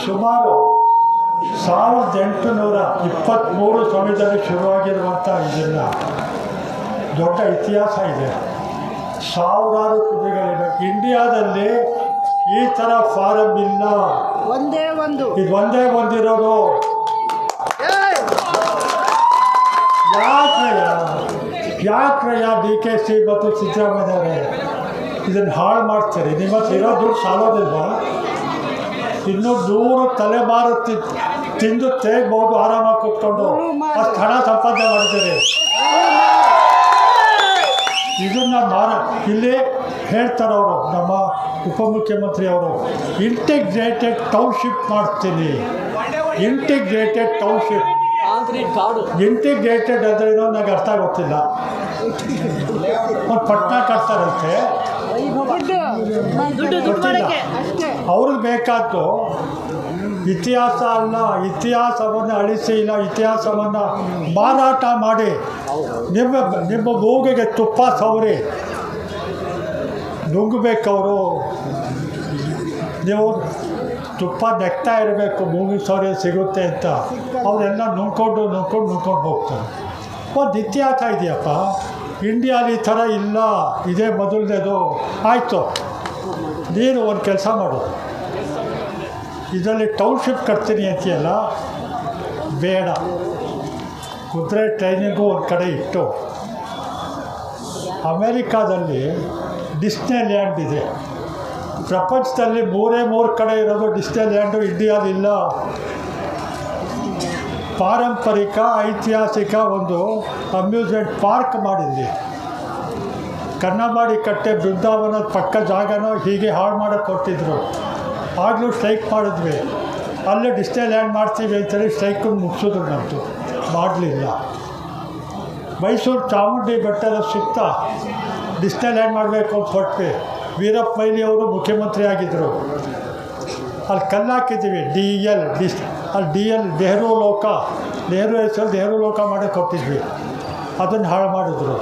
ಸುಮಾರು 1823 ಸಮಯದಲ್ಲಿ ಶುರುವಾಗಿರುವಂಥ ಇದನ್ನು ದೊಡ್ಡ ಇತಿಹಾಸ ಇದೆ. ಸಾವಿರಾರು ಕುದುರೆಗಳಿವೆ. ಇಂಡಿಯಾದಲ್ಲಿ ಈ ಥರ ಫಾರಂ ಇಲ್ಲ, ಇದು ಒಂದೇ ಒಂದಿರೋದು. ಯಾಕ್ರಯ್ಯ DKC ಮತ್ತು ಸಿದ್ದರಾಮಯ್ಯನವರೇ ಇದನ್ನು ಹಾಳು ಮಾಡ್ತಾರೆ? ನಿಮ್ಮ ಹತ್ರ ಇರೋ ದುಡ್ಡು ಸಾಲೋದಿಲ್ವಾ? ಇನ್ನೂ 100 ತಲೆಮಾರು ತಿಂದು ತೇಗ್ಬೋದು ಆರಾಮಾಗಿ ಕೂತ್ಕೊಂಡು. ಅಷ್ಟು ಹಣ ಸಂಪಾದನೆ ಮಾಡ್ತೀರಿ. ಇದನ್ನು ಇಲ್ಲಿ ಹೇಳ್ತಾರವರು, ನಮ್ಮ ಉಪಮುಖ್ಯಮಂತ್ರಿ ಅವರು, ಇಂಟಿಗ್ರೇಟೆಡ್ ಟೌನ್ಶಿಪ್ ಮಾಡ್ತೀನಿ. ಇಂಟಿಗ್ರೇಟೆಡ್ ಟೌನ್ಶಿಪ್, ಇಂಟಿಗ್ರೇಟೆಡ್ ಅಂದರೆ ಏನೋ ನನಗೆ ಅರ್ಥ ಗೊತ್ತಿಲ್ಲ. ಒಂದು ಪಟ್ಟಣ ಕಟ್ತಾರಂತೆ, ಅವ್ರಿಗೆ ಬೇಕಾದ್ದು ಇತಿಹಾಸ ಅಲ್ಲ, ಇತಿಹಾಸವನ್ನು ಅಳಿಸಿ, ಇಲ್ಲ ಇತಿಹಾಸವನ್ನು ಮಾರಾಟ ಮಾಡಿ ನಿಮ್ಮ ಮೂಗಿಗೆ ತುಪ್ಪ ಸವರಿ ನುಂಗಬೇಕವರು. ನೀವು ತುಪ್ಪ ನೆಕ್ತಾ ಇರಬೇಕು, ಮೂಗಿಗೆ ಸವರಿ ಸಿಗುತ್ತೆ ಅಂತ. ಅವರೆಲ್ಲ ನುಂಗ್ಕೊಂಡು ಹೋಗ್ತಾರೆ. ಒಂದು ಇತಿಹಾಸ ಇದೆಯಪ್ಪ. ಇಂಡಿಯಾಲಿ ಈ ಥರ ಇಲ್ಲ, ಇದೇ ಮೊದಲನೇದು. ಆಯಿತು, ನೀನು ಒಂದು ಕೆಲಸ ಮಾಡು, ಇದರಲ್ಲಿ ಟೌನ್ಶಿಪ್ ಕಟ್ತೀನಿ ಅಂತೀಯಲ್ಲ, ಬೇಡ. ಕುದುರೆ ಟ್ರೈನಿಂಗು ಒಂದು ಕಡೆ ಇಟ್ಟು, ಅಮೇರಿಕಾದಲ್ಲಿ ಡಿಸ್ನಿಲ್ಯಾಂಡ್ ಇದೆ. ಪ್ರಪಂಚದಲ್ಲಿ 3 ಕಡೆ ಇರೋದು ಡಿಸ್ನಿಲ್ಯಾಂಡು, ಇಂಡಿಯಾದಿಲ್ಲ. ಪಾರಂಪರಿಕ ಐತಿಹಾಸಿಕ ಒಂದು ಅಮ್ಯೂಸ್ಮೆಂಟ್ ಪಾರ್ಕ್ ಮಾಡಿದ್ವಿ. ಕನ್ನಂಬಾಡಿ ಕಟ್ಟೆ ಬೃಂದಾವನದ ಪಕ್ಕ ಜಾಗನೋ ಹೀಗೆ ಹಾಳು ಮಾಡೋಕ್ಕೆ ಕೊಟ್ಟಿದ್ರು. ಆಗಲೂ ಸ್ಟ್ರೈಕ್ ಮಾಡಿದ್ವಿ. ಅಲ್ಲೇ ಡಿಸ್ನಿಲ್ಯಾಂಡ್ ಮಾಡ್ತೀವಿ ಅಂತೇಳಿ ಸ್ಟ್ರೈಕನ್ನು ಮುಗಿಸಿದ್ರು. ನಮ್ಮದು ಮಾಡಲಿಲ್ಲ. ಮೈಸೂರು ಚಾಮುಂಡಿ ಬೆಟ್ಟದ ಸುತ್ತ ಡಿಸ್ನಿಲ್ಯಾಂಡ್ ಮಾಡಬೇಕು ಅಂತ ಹೊರಟ್ವಿ. ವೀರಪ್ಪ ಮೊಯ್ಲಿ ಅವರು ಮುಖ್ಯಮಂತ್ರಿ ಆಗಿದ್ದರು. ಅಲ್ಲಿ ಕಲ್ಲಾಕಿದ್ದೀವಿ. DL ನೆಹರು ಲೋಕ, ನೆಹರು ಹೆಸರು ನೆಹರು ಲೋಕ ಮಾಡೋಕ್ಕೆ ಕೊಟ್ಟಿದ್ವಿ. ಅದನ್ನು ಹಾಳು ಮಾಡಿದ್ರು.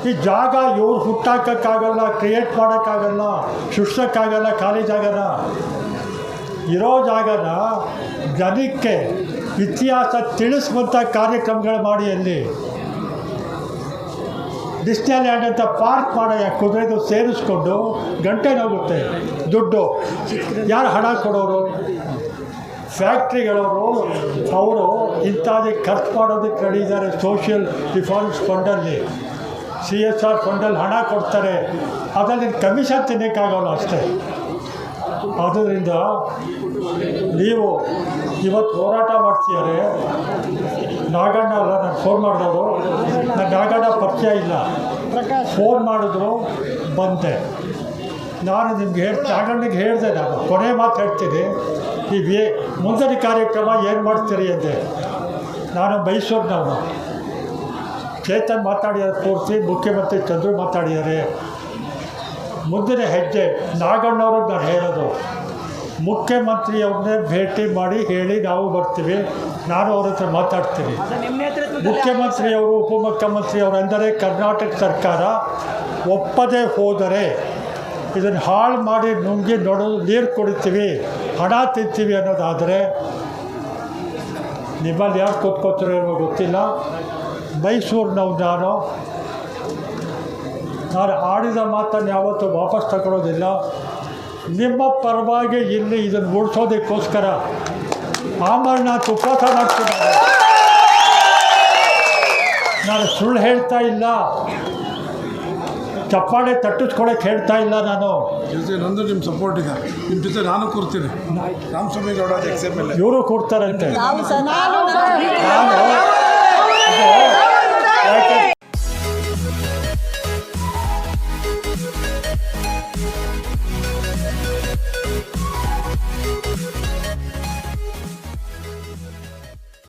ಈ ಜಾಗ ಇವ್ರು ಹುಟ್ಟಾಕೋಕ್ಕಾಗಲ್ಲ, ಕ್ರಿಯೇಟ್ ಮಾಡೋಕ್ಕಾಗಲ್ಲ, ಸೃಷ್ಟಿಸೋಕ್ಕಾಗಲ್ಲ. ಖಾಲಿ ಜಾಗನ, ಇರೋ ಜಾಗನ ಜನಕ್ಕೆ ಇತಿಹಾಸ ತಿಳಿಸುವಂಥ ಕಾರ್ಯಕ್ರಮಗಳು ಮಾಡಿ. ಅಲ್ಲಿ ಡಿಸ್ನಿಲ್ಯಾಂಡ್ ಅಂತ ಪಾರ್ಕ್ ಮಾಡೋಯ ಕುದುರೆದು ಸೇರಿಸ್ಕೊಂಡು ಗಂಟೆನೋಗುತ್ತೆ ದುಡ್ಡು. ಯಾರು ಹಣ ಕೊಡೋರು? ಫ್ಯಾಕ್ಟ್ರಿಗಳವರು. ಅವರು ಇಂಥದಕ್ಕೆ ಖರ್ಚು ಮಾಡೋದಕ್ಕೆ ರೆಡಿ ಇದ್ದಾರೆ. ಸೋಷಿಯಲ್ ರಿಫಾರ್ಮ್ಸ್ ಫಂಡಲ್ಲಿ, CSR ಫಂಡಲ್ಲಿ ಹಣ ಕೊಡ್ತಾರೆ. ಅದರಲ್ಲಿ ಕಮಿಷನ್ ತಿನ್ನೋಕ್ಕಾಗಲ್ಲ ಅಷ್ಟೇ. ಆದ್ದರಿಂದ ನೀವು ಇವತ್ತು ಹೋರಾಟ ಮಾಡ್ತಿದ್ದಾರೆ. ನಾಗಣ್ಣ ಅಲ್ಲ, ನಾನು ಫೋನ್ ಮಾಡಿದವರು. ನಾನು ನಾಗಣ್ಣ ಪರಿಚಯ ಇಲ್ಲ, ಫೋನ್ ಮಾಡಿದ್ರು, ಬಂದೆ. ನಾನು ನಿಮ್ಗೆ ನಾಗಣ್ಣಗೆ ಹೇಳಿದೆ. ನಾನು ಕೊನೆ ಮಾತು ಹೇಳ್ತೀನಿ, ಈ ಮುಂದಿನ ಕಾರ್ಯಕ್ರಮ ಏನು ಮಾಡ್ತೀರಿ ಅಂದೆ. ನಾನು ಮೈಸೂರಿನವನು. ಚೇತನ್ ಮಾತಾಡಿದ್ದಾರೆ ಪೂರ್ತಿ, ಮುಖ್ಯಮಂತ್ರಿ ಚಂದ್ರು ಮಾತಾಡಿದ್ದಾರೆ. ಮುಂದಿನ ಹೆಜ್ಜೆ ನಾಗಣ್ಣವ್ರಿಗೆ ನಾನು ಹೇಳೋದು, ಮುಖ್ಯಮಂತ್ರಿಯವ್ರನ್ನೇ ಭೇಟಿ ಮಾಡಿ ಹೇಳಿ ನಾವು ಬರ್ತೀವಿ. ನಾನು ಅವ್ರ ಹತ್ರ ಮಾತಾಡ್ತೀನಿ. ಮುಖ್ಯಮಂತ್ರಿಯವರು, ಉಪಮುಖ್ಯಮಂತ್ರಿಯವರು ಅಂದರೆ ಕರ್ನಾಟಕ ಸರ್ಕಾರ ಒಪ್ಪದೇ ಹೋದರೆ ಇದನ್ನು ಹಾಳು ಮಾಡಿ ನುಂಗಿ ನೀರು ಕುಡಿತೀವಿ, ಹಣ ತಿಂತೀವಿ ಅನ್ನೋದಾದರೆ ನಿಮ್ಮಲ್ಲಿ ಯಾರು ಕೂತ್ಕೋತಾರೋ ಏನೋ ಗೊತ್ತಿಲ್ಲ. ಮೈಸೂರಿನವ್ರು ನಾನು ಆಡಿದ ಮಾತನ್ನು ಯಾವತ್ತೂ ವಾಪಸ್ ತಗೊಳ್ಳೋದಿಲ್ಲ. ನಿಮ್ಮ ಪರವಾಗಿ ಇಲ್ಲಿ ಇದನ್ನು ಉಳಿಸೋದಕ್ಕೋಸ್ಕರ ಅಮರನಾಥ್ ಉಪವಾಸ ಮಾಡ್ತಿದ್ದಾರೆ. ನಾನು ಸುಳ್ಳು ಹೇಳ್ತಾ ಇಲ್ಲ, ಚಪ್ಪಾಳೆ ತಟ್ಟಿಸ್ಕೊಳಕ್ಕೆ ಹೇಳ್ತಾ ಇಲ್ಲ. ನಾನು ನಂದು ನಿಮ್ಮ ಸಪೋರ್ಟ್ ಇದೆ. ನಿಮ್ಮ ಜೊತೆ ನಾನು ಕೂರ್ತೀನಿ. ರಾಮಸ್ವಾಮಿ ಗೌಡ ಇವರು ಕೂರ್ತಾರಂತೆ.